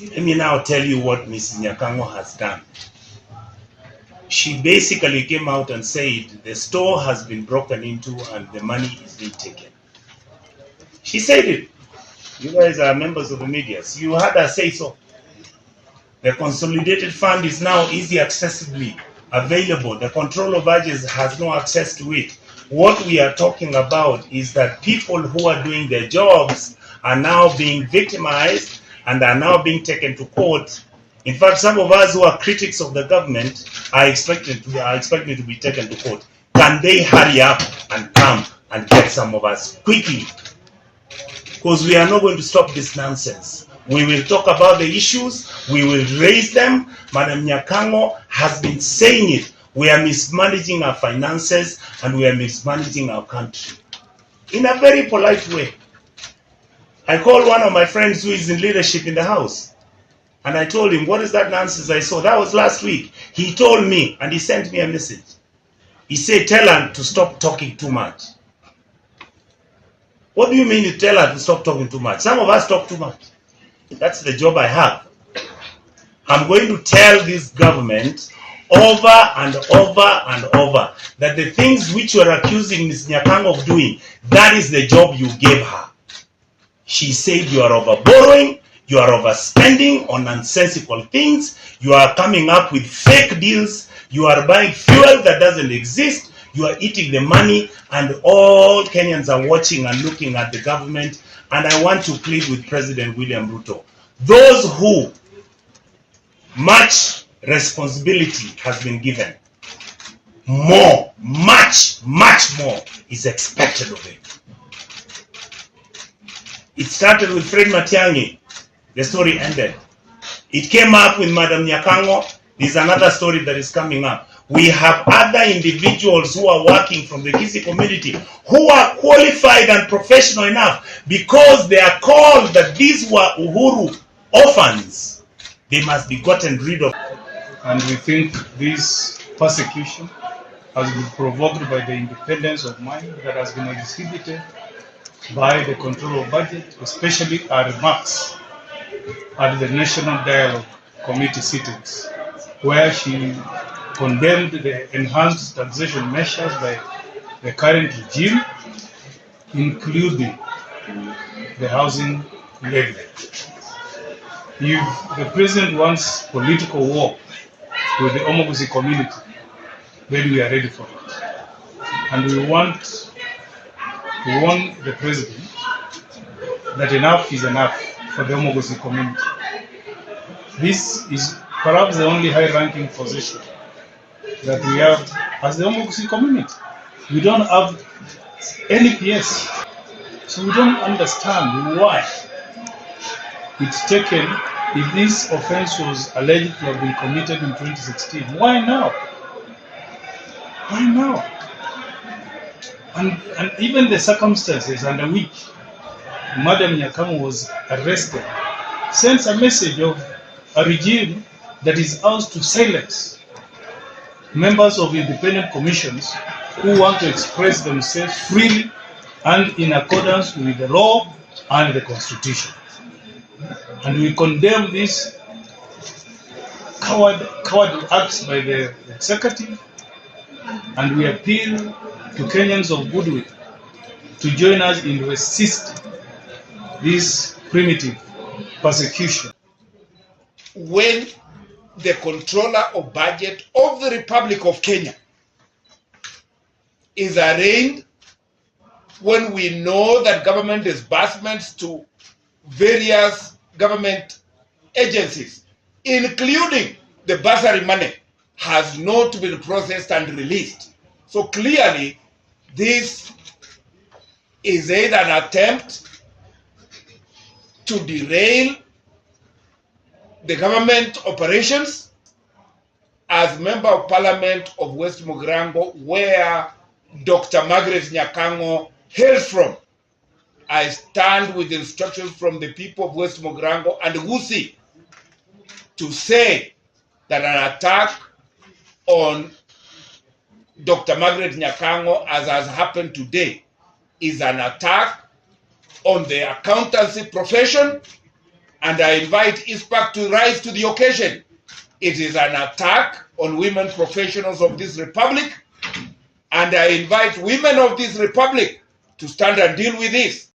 Let me now tell you what Mrs. Nyakang'o has done. She basically came out and said the store has been broken into and the money is being taken. She said it. You guys are members of the media. So you heard her say so. The consolidated fund is now easily accessibly available. The control of budgets has no access to it. What we are talking about is that people who are doing their jobs are now being victimized and are now being taken to court. In fact, some of us who are critics of the government are expected to be taken to court. Can they hurry up and come and get some of us quickly? Because we are not going to stop this nonsense. We will talk about the issues, we will raise them. Madam Nyakang'o has been saying it. We are mismanaging our finances and we are mismanaging our country in a very polite way. I called one of my friends who is in leadership in the house and I told him, what is that nonsense I saw? That was last week. He told me and he sent me a message. He said, tell her to stop talking too much. What do you mean you tell her to stop talking too much? Some of us talk too much. That's the job I have. I'm going to tell this government over and over and over that the things which you are accusing Ms. Nyakang'o of doing, that is the job you gave her. She said you are over borrowing, you are overspending on nonsensical things, you are coming up with fake deals, you are buying fuel that doesn't exist, you are eating the money, and all Kenyans are watching and looking at the government. And I want to plead with President William Ruto. Those who much responsibility has been given, more, much more is expected of it. It started with Fred Matiang'i. The story ended. It came up with Madam Nyakang'o. There's another story that is coming up. We have other individuals who are working from the Kisii community who are qualified and professional enough because they are called that these were Uhuru orphans. They must be gotten rid of. And we think this persecution has been provoked by the independence of mind that has been exhibited by the control of budget, especially our remarks at the National Dialogue Committee sittings, where she condemned the enhanced taxation measures by the current regime, including the housing levy. If the president wants political war with the Gusii community, then we are ready for it. And we want to warn the president that enough is enough for the Gusii community. This is perhaps the only high-ranking position that we have as the Gusii community. We don't have any PS, so we don't understand why it's taken. If this offense was alleged to have been committed in 2016, why now? Why now? And even the circumstances under which Madam Nyakang'o was arrested sends a message of a regime that is out to silence members of independent commissions who want to express themselves freely and in accordance with the law and the constitution. And we condemn these coward acts by the executive, and we appeal to Kenyans of goodwill to join us in resisting this primitive persecution. When the controller of budget of the Republic of Kenya is arraigned, when we know that government disbursements to various government agencies, including the bursary money, has not been processed and released. So clearly, this is either an attempt to derail the government operations. As Member of Parliament of West Mogrango, where Dr. Margaret Nyakango hails from, I stand with instructions from the people of West Mogrango and Gusii to say that an attack on Dr. Margaret Nyakango, as has happened today, is an attack on the accountancy profession, and I invite ISPAC to rise to the occasion. It is an attack on women professionals of this republic, and I invite women of this republic to stand and deal with this.